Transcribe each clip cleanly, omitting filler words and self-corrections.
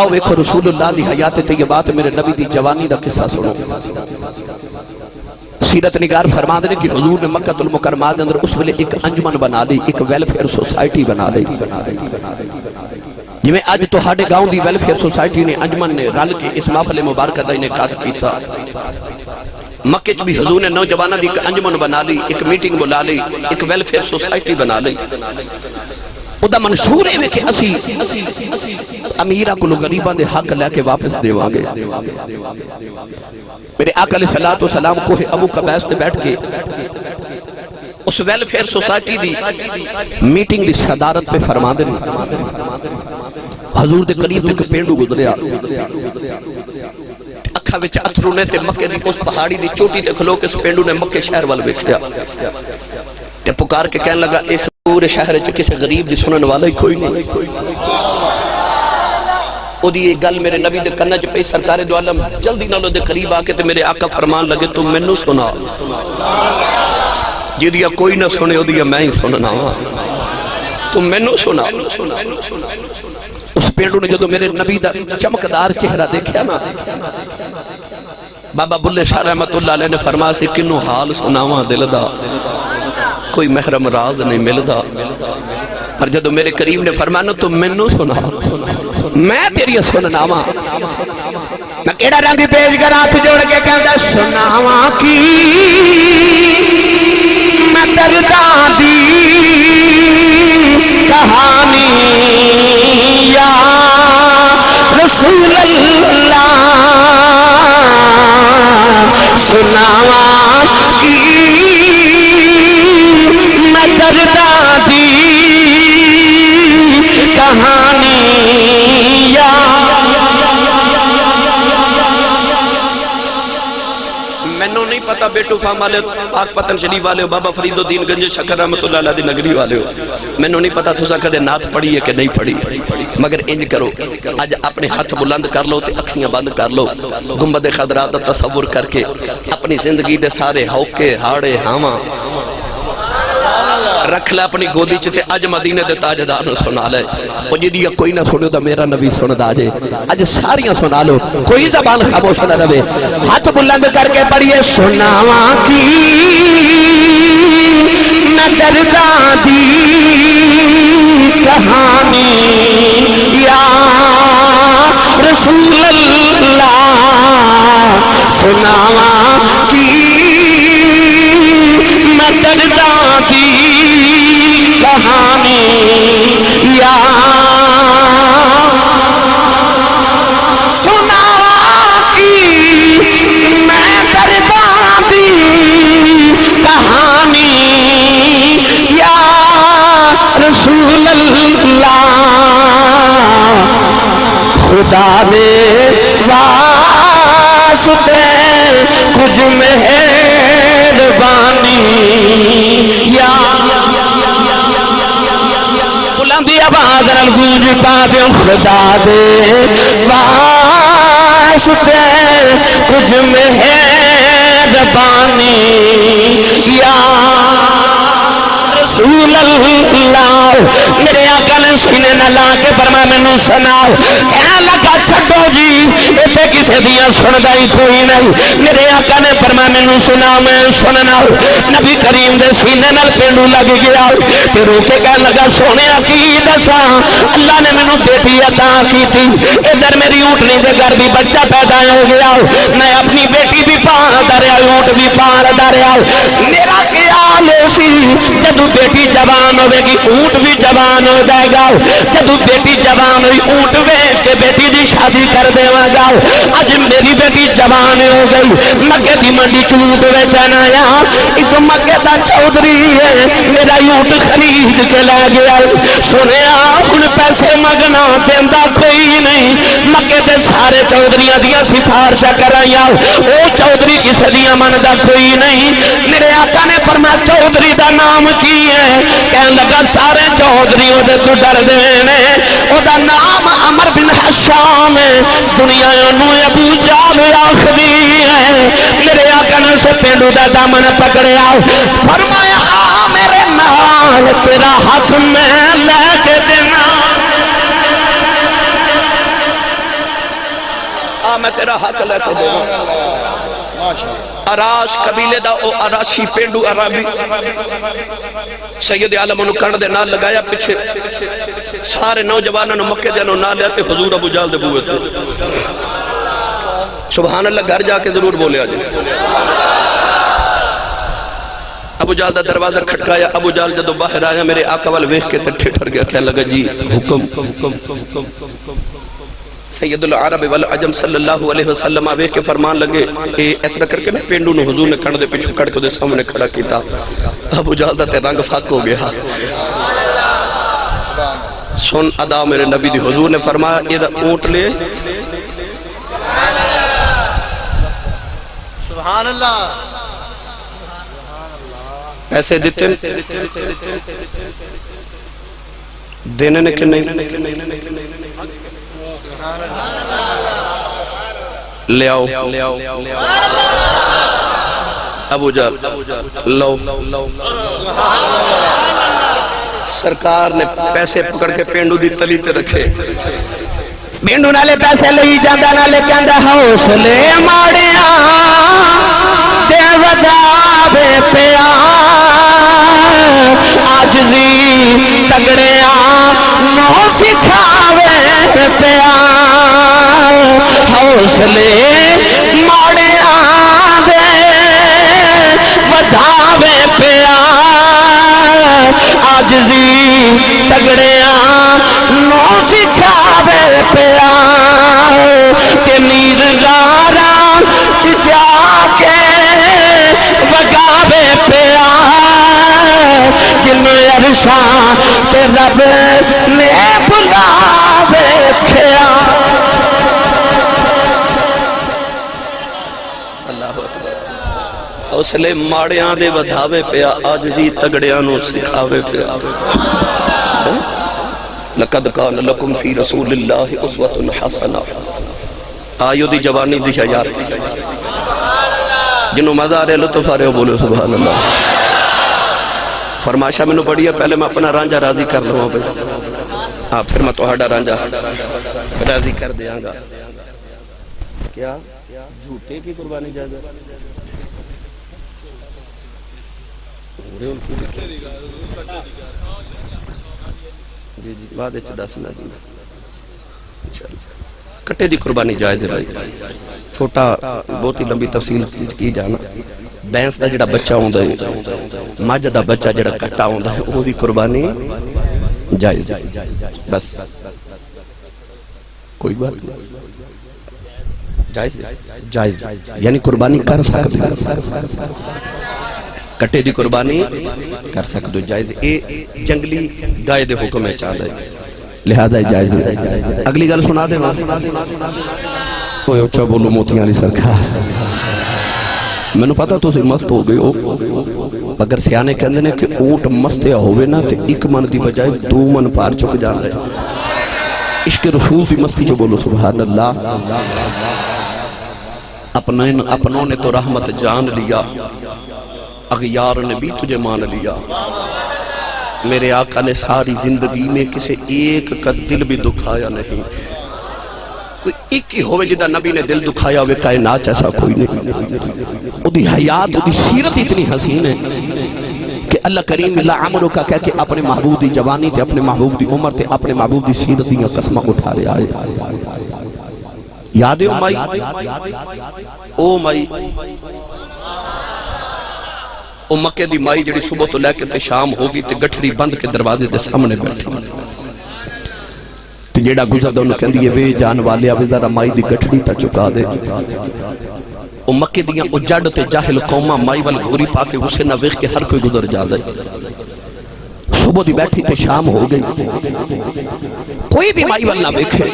آؤ ایک رسول اللہ دی حیات طیبات میرے نبی دی جوانی دا قصہ سنو۔ سیرت نگار فرما دے کہ حضور نے مکہ المکرمہ دے اندر اس ویلے ایک انجمن بنا لی، ایک ویلفیئر سوسائٹی بنا لی۔ جی میں آج تو ہاڑے گاؤں دی ویلفیئر سوسائٹی نے انجمن نے رل کے اس محفل مبارکہ دا انعقاد کیتا۔ مکہ چ بھی حضور نے نوجوانہ دی ایک انجمن بنا لی، ایک میٹنگ بلا لی، ایک ویلفیئر سوسائٹی بنا لی۔ ادا منشور ہے کہ اسی امیرہ کو غریباں دے حق لے کے واپس دیواں گے۔ میرے آقا علیہ السلام کوہ ابو قبیس تے بیٹھ کے اس ویلفیئر سوسائٹی دی میٹنگ دی صدارت پہ فرما دے۔ حضور دے قریب ایک پینڈو گزریا، اکھا وچ اتھرو نے تے مکے دی اس پہاڑی دی چوٹی تے کھلو کے اس پینڈو نے مکے شہر وال ویکھیا تے پکار کے کہنے لگا اس پورے شہر وچ کسی غریب دی سنن والا ہی کوئی نہیں۔ او دی یہ گل میرے نبی دے کنا چ پئی، سرکار دو عالم جلدی نالو دے قریب آ کے تے میرے آقا فرمان لگے تم مینوں سنا، جدیا کوئی نہ سنے او دیا میں ہی سننا، تم مینوں سنا۔ اس پینڈو نے جدو میرے نبی دا چمکدار چہرہ دیکھیا نا، بابا بلے شاہ رحمت اللہ علیہ نے فرمایا سے کنوں حال سناواں دل دا، کوئی محرم راز نہیں ملدا۔ پر جدو میرے کریم نے فرمایا تو مینوں سنا، میں تیری سنناواں۔ میں کیڑا رنگ پیش کر ہاتھ جوڑ کے کہندا سناواں کی میں درداں دی کہانی یا رسول اللہ، سناواں کی میں درداں دی کہانی یا مینوں نہیں پتا بیٹو فام والے پاک پتن شریف والے ہو، بابا فرید الدین گنج شکر رحمت اللہ علیہ دی نگری والے ہو، مینوں نہیں پتا تسا کدے نعت پڑھی ہے کہ نہیں پڑھی، مگر انج کرو آج اپنے ہاتھ بلند کر لو تے اکھیاں بند کر لو، گنبد خضرا دا تصور کر کے اپنی زندگی دے سارے ہوکے ہاڑے ہاواں رکھ لے اپنی گودی چتے اج مدینے دے تاجدار نو سنا لے، وہ جدی کوئی نہ سنو دا میرا نبی سن دا جے، اج ساریاں سنا لو، کوئی زبان خاموش نہ رہے، ہاتھ بلند کر کے پڑھیے سناواں کی میں درداں دی کہانی یا رسول اللہ، سناواں کی میں درداں دی کہانی یا سناواں کی میں درداں دی کہانی یا رسول اللہ، خدا نے واسطے کچھ مہربانی یا بلندی آواز نال گونج پا دیو، خدا دے واسطے کچھ مہربانی یا رسول اللہ، میرے آقا نے سینے نہ لا کے فرمایا مینوں سناؤ، کہنے لگا چھڈو جی ایتھے کسے دیاں سندا ہی کوئی نہیں، میرے آقا نے فرمایا مینوں سناؤ میں سننا، نبی کریم دے سینے نال پینڈو لگ گیا تے رو کے کہنے لگا سونیا کی دساں اللہ نے مینوں بیٹی عطا کیتی، ادھر میری اونٹنی دے گھر بھی بچہ پیدا ہو گیا، میں اپنی بیٹی بھی پال دریا اونٹ بھی پال دریا، میرا خیال سی جدو بیٹی جوان ہوئے گی اونٹ بھی جوان ہو جائے گا، جدو بیٹی جوان ہوئی اونٹ ویچ کے بیٹی دی شادی کر دے گا، اج میری بیٹی جوان ہو گئی، مکے دی منڈی چونٹ ویچن آیا، ایک مکے دا چودھری ہے میرا اونٹ خرید کے لے گیا، سنیا ہن پیسے مگنا دیندا کوئی نہیں، مکے دے سارے چودھریاں دیاں سفارش کرائیاں، او چودھری کسے دیاں مندا کوئی نہیں، میرے آقا نے فرمایا چودھری دا نام کی ہے، کہنے لگا سارے چودھری دے تو ڈر دینے، او دا نام عمر بن حشام ہے، دنیا انو ابو جال آخری ہے، میرے آقا نے سے پینڈو دا دامن پکڑیا، فرمایا آ میرے نال تیرا حق میں لے کے دینا، آ میں تیرا حق لے کے دے اراش قبیلے دا او اراشی پینڈو عربی سید عالم انہوں کن دے نال لگایا پچھے سارے نوجوانوں نے مکہ دے نال لیا تے حضور ابو جال دے بوئے تھے سبحان اللہ گھر جا کے ضرور بولے آجے ابو جال دا دروازہ کھٹکایا ابو جال جدو باہر آیا میرے آقا وال ویخ کے تٹھے ٹھر گیا کہنے لگا جی حکم سید العرب والعجم صلی اللہ علیہ وسلم آوے کے فرمان لگے ایسا کر کے نا پینڈو نو حضور نے کھڑ دے پیچھو کڑ کو دے سامنے کھڑا کیتا ابو جال دا تے رنگ فاق ہو گیا سن ادا میرے نبی دی حضور نے فرمایا یہ دا اونٹ لے سبحان اللہ پیسے دیتے دینے نے کہ نہیں لے آؤ ابو جال لو سرکار نے پیسے پکڑ کے پینڈو دی تلی تے رکھے پینڈو نالے پیسے لئی جاندہ نالے کہندہ حوصلے ماڑیاں دے وداوے پیا آجزی تگڑیاں نو سکھاوے پیا حوصلے ماڑیاں دے وداوے پیا آجزی تگڑیاں نو سکھاوے پیا کہ نیر غارا چجا کے وگاوے پیا جن عرشاں تے رب نے بلاوے پیا حوصلے ماڑیاں دے ودھاوے پیا آجزی تگڑیاں نو سکھاوے پیا لقد کان لکم فی رسول اللہ اسوۃ حسنہ آئیو دی جوانی دی حیات جنہوں مزہ آ رہے لطف آ رہے ہو بولے سبحان اللہ فرماشا میں نے بڑی ہے پہلے میں اپنا رانجہ راضی کر لوں ہاں پھر میں توہاڑا رانجہ راضی کر دیاں گا کیا جھوٹے کی قربانی جائے جی جی بعد اچھ دسنا جی کٹے دی قربانی جائز ہے بھائی چھوٹا بہت ہی لمبی تفصیل کی جانا بینس دا جڑا بچہ ہوں ہے ماجہ دا بچہ جڑا کٹا ہوں ہے وہ بھی قربانی جائز ہے بس کوئی بات جائز جائز یعنی قربانی کر سکتے کٹے دی قربانی کر سکتے جائز اے جنگلی گائے دے حکم ہے چاہتا ہے لہذا جائز ہے اگلی گل سنا دے کوئی اچھا بولو موتیاں علی سرکار میں نے پتا تو سے مست ہو گئے ہو اگر سیانے کہندے نے کہ اونٹ مستیا ہوئے نا تو ایک من دی بجائے 2 من پار چک جان رہے عشق رسول بھی مستی جو بولو سبحان اللہ اپنوں نے تو رحمت جان لیا اغیار نے بھی تجھے مان لیا میرے آقا نے ساری زندگی میں کسے ایک کا دل بھی دکھایا نہیں کوئی ایک ہی ہوئے جدہ نبی نے دل دکھایا ہوئے کائنات ایسا کوئی نہیں وہ دی حیات وہ دی سیرت اتنی حسین ہے کہ اللہ کریم اللہ عمرو کا کہہ کہ اپنے محبوب دی جوانی تے اپنے محبوب دی عمر تے اپنے محبوب دی سیرت دی قسمہ اٹھا رہے آئے یاد ہے او مائی او مائی او مکہ دی مائی جڑی صبح تو لے کے تے شام ہوگی تے گٹھڑی بند کے دروازے دے سامنے بیٹھی تے جیڑا گزر دا انہوں کہندی ہے وے جان والے آوے ذرا مائی دی گٹھڑی تا چکا دے او مکہ دیاں او جڑ تے جاہل قومہ مائی وال گھوری پا کے اسے نہ ویکھ کے ہر کوئی گزر جا دے صبح دی بیٹھی تے شام ہو گئی کوئی بھی مائی وال نہ ویکھے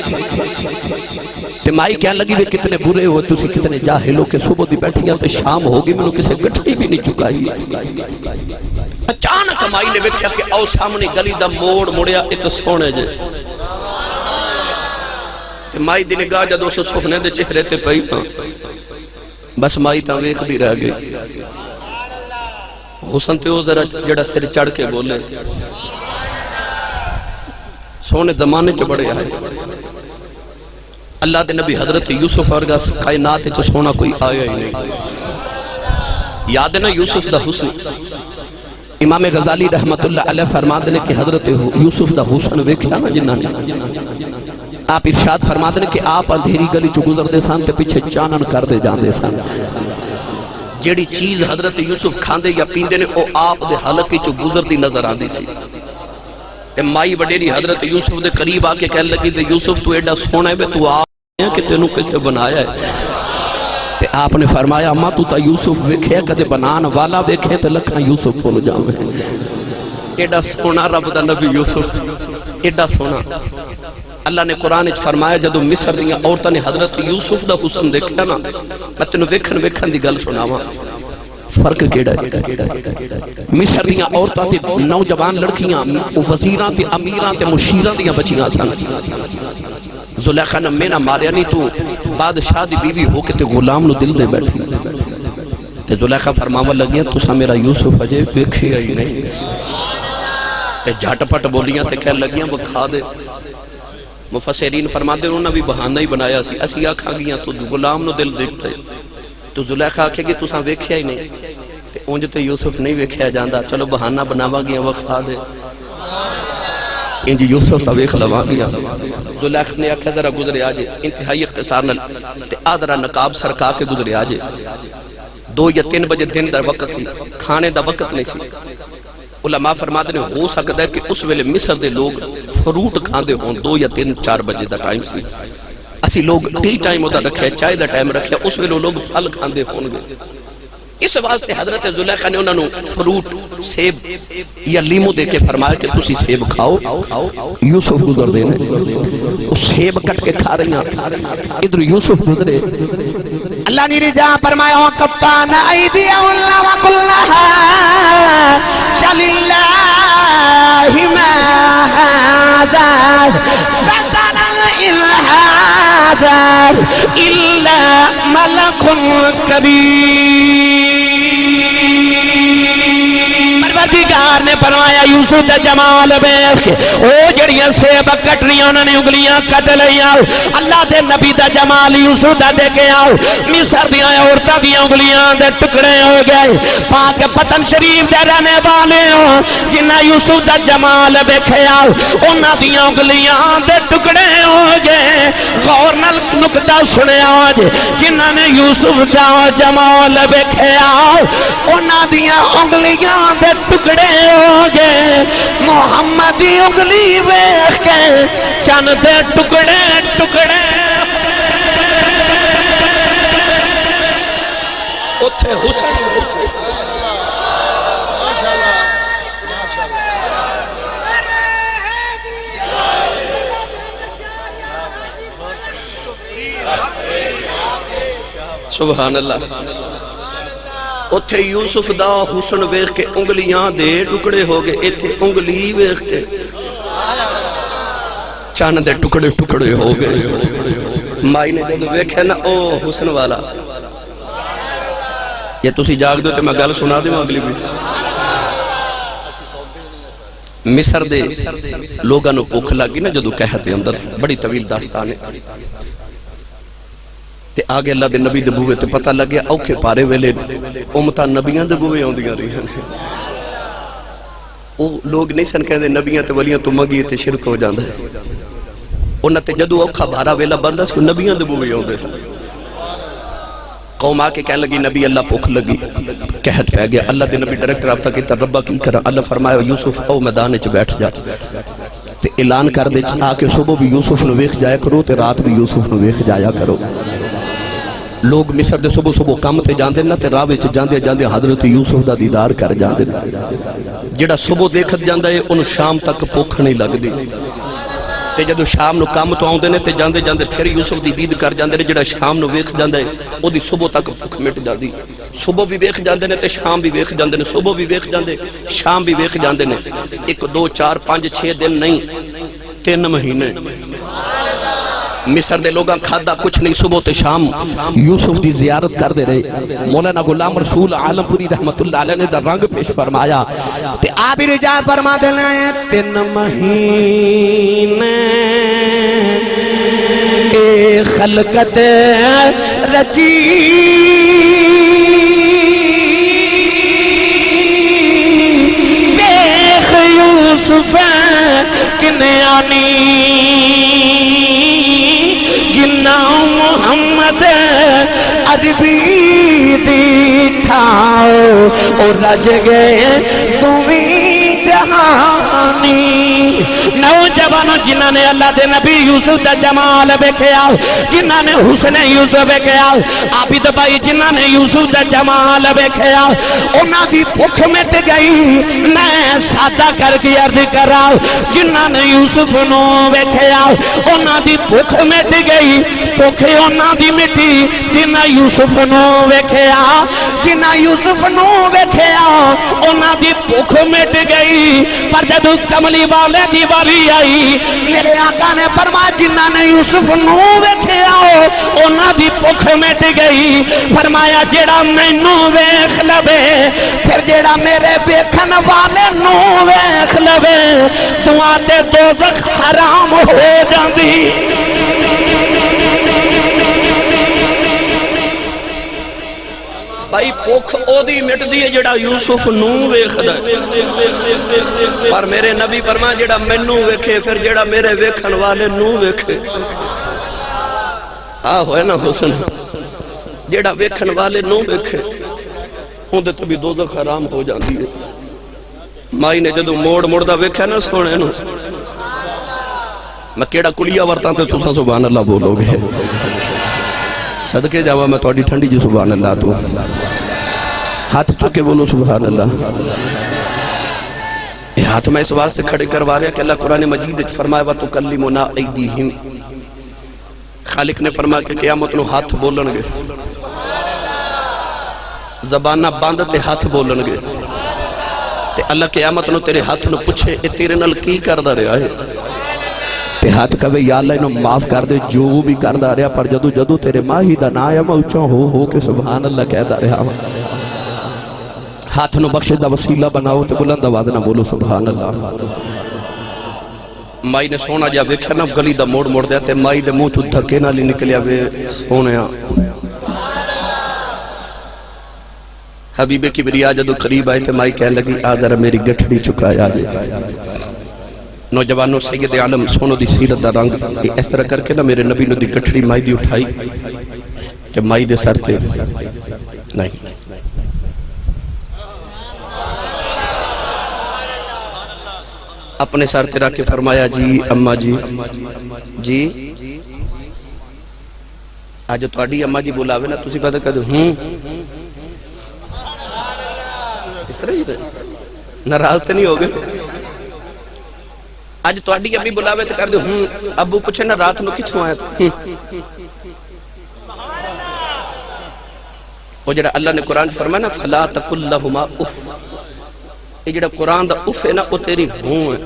تے مائی کہنے لگی وہ کتنے برے ہو تسی کتنے جاہلو کہ صبح دی بیٹھیاں تے شام ہوگی میں نے کسے گٹھڑی بھی نہیں چکائی اچانک مائی نے ویکھیا کہ او سامنے گلی دا موڑ مڑیا ات سونے جے تے مائی دی نگاہ جدو سے سونے دے چہرے تے پئی بس مائی تا ویکھ دی رہ گئی حسن تے او ذرا جڑا سر چڑھ کے بولے سونے زمانے چ بڑے آئے اللہ دے نبی حضرت یوسف ورگا کائنات وچ سونا کوئی آیا ہی نہیں. یاد ہے نا یوسف دا حسن. امام غزالی رحمت اللہ علیہ فرماتے ہیں کہ حضرت یوسف دا حسن ویکھیا نا جنہاں نے، آپ ارشاد فرماتے ہیں کہ آپ اندھیری گلی چ گزردے سن تے پیچھے چانن کردے جاندے سن. جیڑی چیز حضرت یوسف کھاندے یا پیندے نے او آپ دے حلقے چ گزردی نظر آندی سی. تے مائی وڈیری حضرت یوسف دے قریب آ کے کہنے لگی تے یوسف تو ایڈا سونا ہے تو آپ کہ تینوں کسے بنایا ہے. تے آپ نے فرمایا اماں تو تا یوسف ویکھے کدے بنان والا ویکھے تے لکھاں یوسف بھول جاویں. ایڈا سونا رب دا نبی یوسف، ایڈا سونا. اللہ نے قرآن وچ فرمایا جدوں مصر دیاں عورتاں نے حضرت یوسف دا حسن دیکھیا نا، میں تینوں ویکھن دی گل سناواں. فرق کیڑا ہے؟ مصر دیاں عورتاں تے نوجوان لڑکیاں وزیراں تے امیراں تے مشیراں دیاں بچیاں سن. زلیخا نے مینا ماریا نہیں تو بادشاہ دی بیوی ہو کے تے غلام نو دل دے بیٹھی. تے زلیخا فرماوا لگیاں تساں میرا یوسف اجے ویکھیا ہی نہیں. تے جھٹ پٹ بولیاں تے کہن لگیاں وکھا دے. مفسرین فرماتے ہیں انہوں نے بھی بہانہ ہی بنایا سی. اسی آکھاں گیاں تو غلام نو دل دیکھتا ہے. تو زلیخا آکھے گی تساں ویکھیا ہی نہیں. تے اونج تے یوسف نہیں ویکھیا جاندا. چلو بہانہ بناواں گیاں وکھا دے. انج یوسف تا ویکھ لواں گیاں. زلیخا نے آکھیا ذرا گزرے آجے انتہائی اختصار نال تے آدھرا نقاب سرکا کے گزرے آجے. 2 یا 3 بجے دن دا وقت سی، کھانے دا وقت نہیں سی. علماء فرماتے ہیں ہو سکتا ہے کہ اس ویلے مصر دے لوگ فروٹ کھاندے ہون. 2 یا 3 4 بجے دا ٹائم سی. اسی لوگ ٹی ٹائم ہوتا رکھے، چائے دا ٹائم رکھے، اس ویلے لوگ پھل کھاندے ہون گے. اس واسطے حضرت زلیخا نے انہوں نے فروٹ سیب یا لیمو دے کے فرمایا کہ تسی سیب کھاؤ. یوسف گزر دے سیب کٹ کے کھا رہی ہیں. ادھر یوسف گزرے. اللہ نے رجا فرمایا وَقَطَّعْنَ أَيْدِيَهُنَّ وَقُلْنَا شَلِ اللَّهِ مَا هَذَا بَشَرًا إِنْ هَذَا إِلَّا مَلَكٌ كَرِيمٌ. پروردگار نے فرمایا یوسف دا جمال بیس کے او جڑیاں سیب کٹنیاں انہوں نے انگلیاں کٹ لیا. اللہ دے نبی دا جمال یوسف دا دے کے آؤ. مصر دیاں عورتاں دیاں انگلیاں دے ٹکڑے ہو گئے. پاک پتن شریف دے رہنے والے ہو جنہ یوسف دا جمال دیکھے آؤ انہاں دیاں انگلیاں دے ٹکڑے ہو گئے. غور نال نکتہ سنے آج جنہ نے یوسف دا جمال دیکھے آؤ انہاں دیاں انگلیاں دے ٹکڑے ہو گئے. محمد دی انگلی ویکھ کے چند دے ٹکڑے ٹکڑے. اوتھے حسن سبحان اللہ. اتھے یوسف دا حسن ویکھ کے انگلیاں دے ٹکڑے ہو گئے. ایتھے انگلی ویکھ کے چند دے ٹکڑے ٹکڑے ہو گئے. مائی نے جب ویکھے نا او حسن والا یہ تسی جاگ دو تے میں گل سنا دے اگلی بھی. مصر دے لوگاں نو بھوک لگی نا جدوں قحط دے اندر بڑی طویل داستان ہے. تے آگے اللہ دے نبی دے بوئے تے پتہ لگیا اوکھے پارے ویلے امتاں نبیاں دے بوئے ہوندیاں رہی ہیں. وہ لوگ نہیں سن کہندے نبیاں تے ولیاں تو منگی تے شرک ہو جاندا ہے. انہاں تے جدوں اوکھا بھارا ویلا بندا سی نبیاں دے بوئے ہوندے سن. قوم آ کے کہنے لگی نبی اللہ بھوک لگی قحط پہ گیا. اللہ دے نبی ڈائریکٹ رابطہ کیتا ربا کی کرا. اللہ فرمایا یوسف او میدان وچ بیٹھ جا تے اعلان کر دے آ کے صبح بھی یوسف نو ویکھ جایا کرو تے رات بھی یوسف نو ویکھ جایا کرو. لوگ مصر دے صبح صبح کام تے جاندے نا تے راہ وچ جاندے جاندے حضرت یوسف دا دیدار کر جاندے. جڑا صبح دیکھت جاندا ہے اونوں شام تک بھوک نہیں لگدی. تے جدوں شام نو کام تو آوندے نے تے جاندے جاندے پھر یوسف دی دید کر جاندے نے. جڑا شام نو ویکھ جاندا ہے او دی صبح تک بھوک مٹ جاندی. صبح بھی ویکھ جاندے نے تے شام بھی ویکھ جاندے نے. صبح بھی ویکھ جاندے شام بھی ویکھ جاندے نے. 1 2 4 5 6 دن نہیں 3 مہینے مصر دے لوگاں کھادا کچھ نہیں. صبح تے شام یوسف دی زیارت کر دے رہے. مولانا غلام رسول عالم پوری رحمت اللہ علیہ نے دا رنگ پیش فرمایا تے آپ رجا فرما دے لائے 3 مہینے خلقت رچی دیکھ یوسف کنیانی جنہ محمد عربی دیٹھاؤ اور رج گئے تمہیں جہانی نوجوانوں جنہاں نے اللہ دے نبی یوسف دا جمال ویکھیا جنہاں نے حسن یوسف ویکھیا عابد بھائی جنہاں نے یوسف دا جمال ویکھیا انہاں دی بھوک مٹ گئی میں سادہ کر کے عرض کراں جنہاں نے یوسف نو ویکھیا انہاں دی بھوک مٹ گئی بھوک انہاں دی مٹی جنہاں یوسف نو ویکھیا جنہاں یوسف نو ویکھیا انہاں دی بھوک مٹ گئی پر جدو کملی والے دی والی آئی میرے آقا نے فرمایا جنہاں نے یوسف نو ویکھیا انہاں دی بھوک مٹ گئی فرمایا جیڑا مینوں ویکھ لوے پھر جیڑا میرے ویکھن والے نو ویکھ لوے دعا تے دوزخ حرام ہو جاندی بھائی بھوک او دی مٹ دی ہے جڑا یوسف نو ویکھدا ہے پر میرے نبی فرمایا جڑا مینوں ویکھے پھر جڑا میرے ویکھن والے نو ویکھے ہوئے نا حسن جڑا ویکھن والے نو ویکھے اندے تو بھی دوزخ حرام ہو جاندی ہے مائی نے جدو موڑ دا ویکھیا نا سونے نو میں کیڑا کلیا ورتاں تے تساں سبحان اللہ بولو گے صدقے جاوا میں توڑی ٹھنڈی جو سبحان اللہ تو ہاتھ تو کے بولو سبحان اللہ یہ ہاتھ میں اس واسطے کھڑے کروا رہا کہ اللہ قرآن مجید فرمائے وَتُكَلِّمُنَا أَيْدِيهِمْ خالق نے فرمایا کہ قیامت نو ہاتھ بولن گے زبانہ باندھ تے ہاتھ بولن گے تے اللہ قیامت نو تیرے ہاتھ نو پوچھے اے تیرے نال کی کردہ رہا ہے تے ہاتھ کہے یا اللہ انہوں معاف کر دے جو بھی کردہ رہا پر جدو تیرے ماہی دا نایا موچا ہو کہ سبحان اللہ کہہ دا رہا ہاتھ نو بخش دا وسیلہ بناؤ تے بلند آواز نہ بولو سبحان اللہ مائی نے سونا جا ویکھیا نا گلی دا موڑ دیا تے مائی دے منہ چو دھکے نہ لی نکلیا وے سونیا حبیب کبریا جدو قریب آئے تے مائی کہنے لگی آ ذرا میری گٹھڑی چکایا جے نوجوانوں سید عالم سونو دی سیرت دا رنگ اس طرح کر کے نا میرے نبی نو دی گٹھڑی مائی دی اٹھائی کہ مائی دے سر تے نہیں اپنے سر تے رکھ کے فرمایا جی اماں جی آج تو آڈی اماں جی بولاوے نا تسی کہتے کہتے اس طرح ہی ناراض تے نہیں ہو گئے آج تو آڈی ابھی بلاوے تو کر دو ابو پوچھے نا رات نو کتھوں آیا وہ جڑا اللہ نے قرآن فرمایا نا فلا تقل لهما اف یہ جڑا قرآن دا اف ہے نا وہ تیری ہوں ہے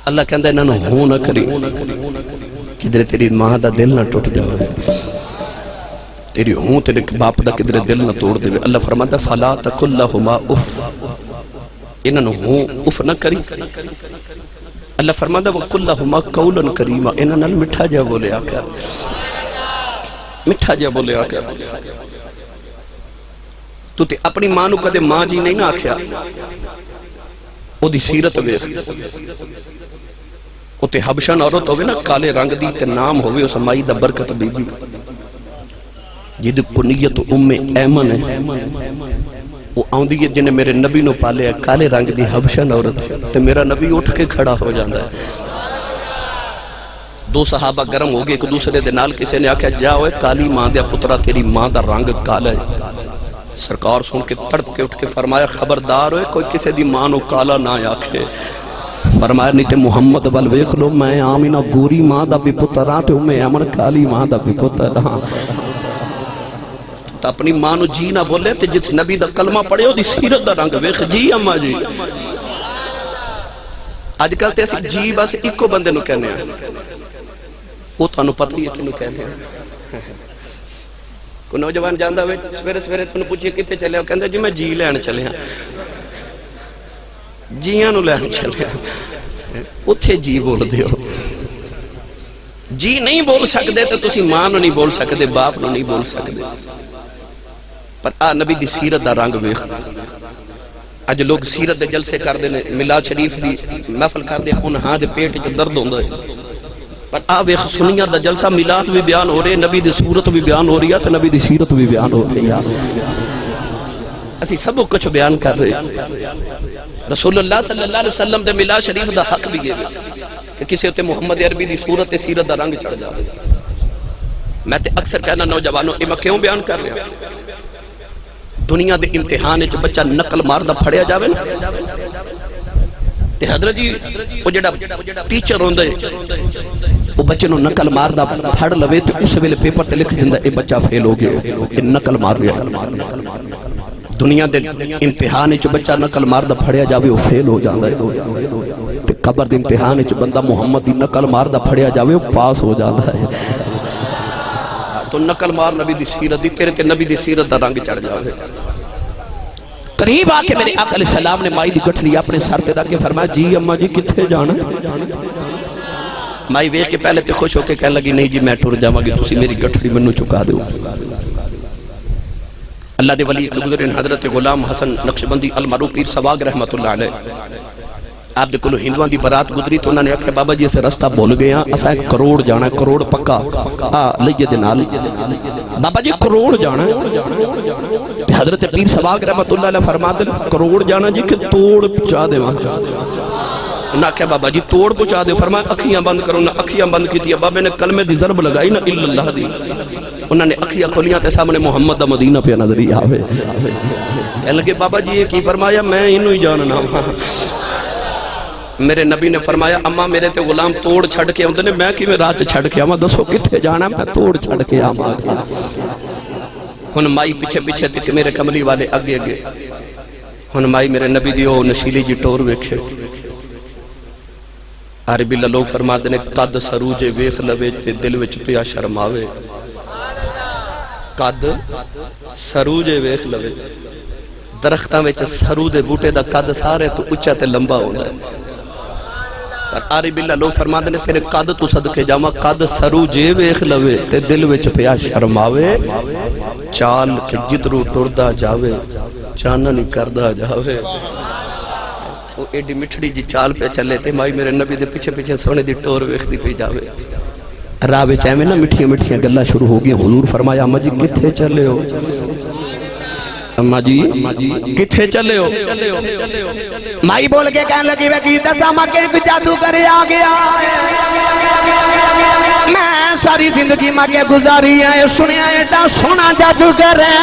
اللہ کہندہ ہے نا ہوں نہ کری کدھر تیری ماں دا دل نہ ٹوٹ جاؤ تیری ہوں تیرے باپ دا کدھر دل نہ توڑ دے اللہ فرماتا ہے فلا تقل لهما اف انہوں ہوں اف نہ کری اللہ فرماتا ہے وَقُلْ لَهُمَا قَوْلًا كَرِيمًا انہوں نے مٹھا جا بولے آکر مٹھا جا بولے آکر تو تے اپنی ماں نو کدے ماں جی نہیں نہ آکھیا او دی سیرت ویکھ او تے حبشن عورت ہوئے نا کالے رنگ دی تے نام ہوئے اس مائی دا برکت بی بی جید کنیت ام ایمن ہے وہ آن دی جنہیں میرے نبی نو پالے ہے کالے رنگ دی حبشن عورت تے میرا نبی اٹھ کے کھڑا ہو جاندہ ہے دو صحابہ گرم ہو گئے ایک دوسرے دے نال کسی نے آکھا جاؤ کالی ماں دیا پترہ تیری ماں دا رنگ کالا ہے سرکار سن کے تڑپ کے اٹھ کے فرمایا خبردار ہوئے کوئی کسی دی ماں نو کالا نہ آکھے فرمایا نہیں تے محمد بل ویکھ لو میں آمینہ گوری ماں دا بھی پترہ تے میں امن کالی ماں دا بھی پترہ تو اپنی ماں نو جی نہ بولے تے جس نبی دا کلمہ پڑھے ہو دی سیرت دا رنگ ویکھ جی اماں جی آج کل تے اسی جی بس ایک کو بندے نو کہنے ہیں وہ تو انو پتہ ہی ہے کنو کہنے ہیں کوئی نوجوان جاندہ ہوئے سویرے تو انو پوچھئے کتے چلے ہو کہندے جی میں جی لین چلے ہیں جیاں نو لین چلے ہیں اتھے جی بول دے ہو جی نہیں بول سکتے تو تسی ماں نو نہیں بول سکتے، باپ نو نہیں بول سکتے، پر آ نبی دی سیرت دا رنگ ویکھ۔ اج لوگ سیرت دے جلسے کر دے نے، میلاد شریف دی محفل کر دے، انہاں دے پیٹ وچ درد ہوندا ہے، پر آ ویکھ سنیاں دا جلسہ میلاد بھی بیان ہو رہے، نبی دی صورت بھی بیان ہو رہی ہے تے نبی دی سیرت بھی بیان ہو رہی ہے۔ اسی سب کچھ بیان کر رہے رسول اللہ صلی اللہ علیہ وسلم دے میلاد شریف دا حق بھی ہے کہ کسی ہوتے محمد عربی دی صورت تے سیرت دا رنگ چڑھ جائے۔ میں تے اکثر کہنا نوجوانوں یہ میں کیوں بیان کر رہا، دنیا دے امتحان وچ بچہ نقل مار دا پھڑیا جاوے نا تے حضرت جی وہ جڑا ٹیچر ہوندا ہے وہ بچے نو نقل مار دا پھڑ لوے تے اس ویلے پیپر تے لکھ دیندا اے بچہ فیل ہو گیا، کہ نقل مار رہا۔ دنیا دے امتحان وچ بچہ نقل مار دا پھڑیا جاوے وہ فیل ہو جاندا ہے، تے قبر دے امتحان وچ بندہ محمد دی نقل مار دا پھڑیا جاوے وہ پاس ہو جاندا ہے۔ تو نقل مار نبی دی سیرت دی، تیرے تے نبی دی سیرت دا رنگ چڑھ جاوے۔ قریب آ کے میرے آقا علیہ السلام نے مائی دی گٹھڑی اپنے سر تے رکھ کے فرمایا جی اماں جی کتھے جانا؟ مائی ویکھ کے پہلے تے خوش ہو کے کہنے لگی نہیں جی میں ٹر جاواں گی، تسی میری گٹھڑی مینوں چکا دیو۔ اللہ دے ولی گزرے حضرت غلام حسن نقشبندی المعروف پیر سواگ رحمت اللہ علیہ، آپ دے کلو ہندوان دی برات گزری تو انہوں نے کہا بابا جی اسے رستہ بھول گیا، اسا ایک کروڑ جانا ہے، کروڑ پکا لئیے دے نال بابا جی کروڑ جانا ہے۔ حضرت پیر سواگ رحمت اللہ علیہ فرما دے کروڑ جانا جی کہ توڑ پچا دے وہاں، نہ کہا بابا جی توڑ پچا دے، فرمایا اکھیاں بند کرو، نہ اکھیاں بند کی تھی، بابا نے کلمے دی ضرب لگائی نا الا اللہ دی، انہوں نے اکھیاں کھولیاں تے سامنے محمد دا مدینہ پہ نظری آوے، کہنے لگے بابا جی یہ کی فرمایا میں انہوں ہی جاننا ہوں۔ میرے نبی نے فرمایا اماں میرے تے غلام توڑ چھڑ کے ہوندے نے، میں کی میں رات چھڑ کے آواں، دسو کتھے جانا، میں توڑ چھڑ کے آواں۔ ہن مائی پیچھے پیچھے تک میرے کملی والے اگے اگے، ہن مائی میرے نبی دی او نشیلی جی ٹور ویکھے، عربی اللہ لوگ فرما دے قد سروج ویکھ لوے تے دل وچ پیا شرماوے، قد سروج ویکھ لوے، درختاں وچ سرو دے بوٹے دا قد سارے تو اچھا تے لمبا ہوندا ہے، پر عربی اللہ لوگ فرما دے تیرے قد تو صدقے جاواں، قد سروج ویکھ لوے تے دل وچ پیا شرماوے، چال کہ جدرو ٹردا جاوے چانا نہیں کردا جاوے۔ وہ ایڈی مٹھڑی جی چال پہ چلے تے مائی میرے نبی دے پیچھے پیچھے سونے دی ٹور ویکھدی پئی جاوے، راہ وچ ایویں نا مٹھیاں مٹھیاں گلاں شروع ہو گئی۔ حضور فرمایا اماں جی کتھے چلے ہو؟ اماں جی کتھے چلے ہو؟ مائی بول کے کہنے لگی وے کی دساں ماں کہ جادو کرے آ گیا، میں ساری زندگی ماں کے گزاری ہے، سنیا ایڈا سونا جادو کرے،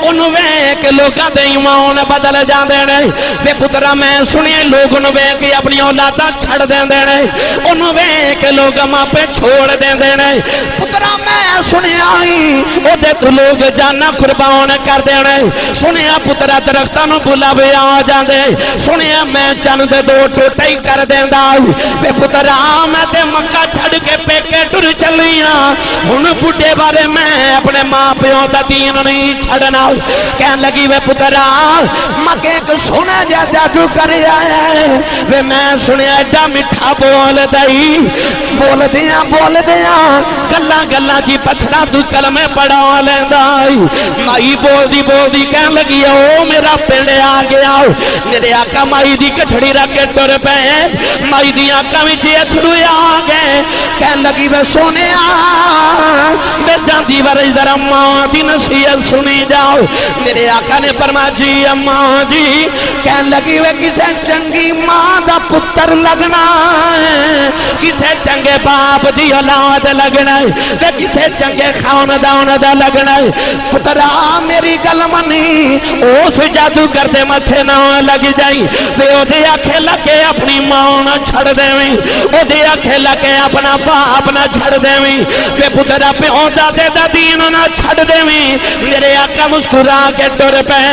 انہوں ویک لوگاں دے ایمان بدل جاندے نے، بے پترا میں سنیا لوگ انہوں ویک اپنی اولاداں چھڑ دیندے نے، انہوں ویک لوگ ماں پہ چھوڑ دیندے نے، پترا میں سنیا ہی او دے تو لوگ جانا قربان کر دینے، سنیا پترا درختاں نو بلاوے آ جاندے، سنیا میں چند دو ٹوٹائی کر دیندا، بے پترا میں تے مکہ چھڑ کے پیکے ٹر چلیاں، ہن بڈھے بارے میں اپنے ماں پیوں دا دین نہیں چھڑنا، کہن لگی وے پترا مکے کو سونا جا جادو کرے آیا ہے، وے میں سنیا جا میٹھا بول دیاں گلاں گلاں جی پتھرا تو کلمے پڑھا لیندا، مائی بول دی کہن لگی او میرا پنڈ آ گیا، میرے آقا مائی دی کٹھڑی رکھ کے ٹر پے، مائی دی آقا وچ اتھرو آ گئے، کہن لگی وے سونے میں جاندی ورے ذرا ماں دی نصیحت سنی جاؤ، میرے آقا نے فرمایا جی اماں جی، کہن لگی وے کسے چنگی ماں دا پتر لگنا ہے، کسے چنگے باپ دی اولاد لگنا ہے، کسے چنگے خاندان دا لگنا ہے، پترا میری گل منی اس جادو کرتے متھے نہ لگ جائی، دے او دے آنکھیں لگے اپنی ماں نہ چھڑ دیویں، او دے آنکھیں لگے اپنا باپ نہ چھڑ دیویں، کہ پترا پیوں دادے دا دین نہ چھڑ دیویں، میرے آقا مسکرا کے ٹر پے،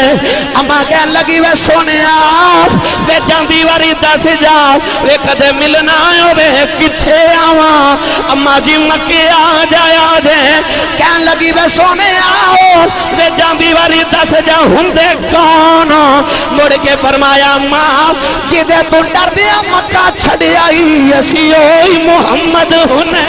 اماں کہن لگی وے سونے وے جاندی واری دس جا، وے کدے ملنا ہوے کتھے آواں، اماں جی مکے آ جایا دے، کہن لگی وے سونے وے جاندی واری دس جا ہوندے کون، مڑ کے فرمایا ماں جدے تو ڈر دیا مکہ چھڑ آئی، اسی اوئی محمد ہونے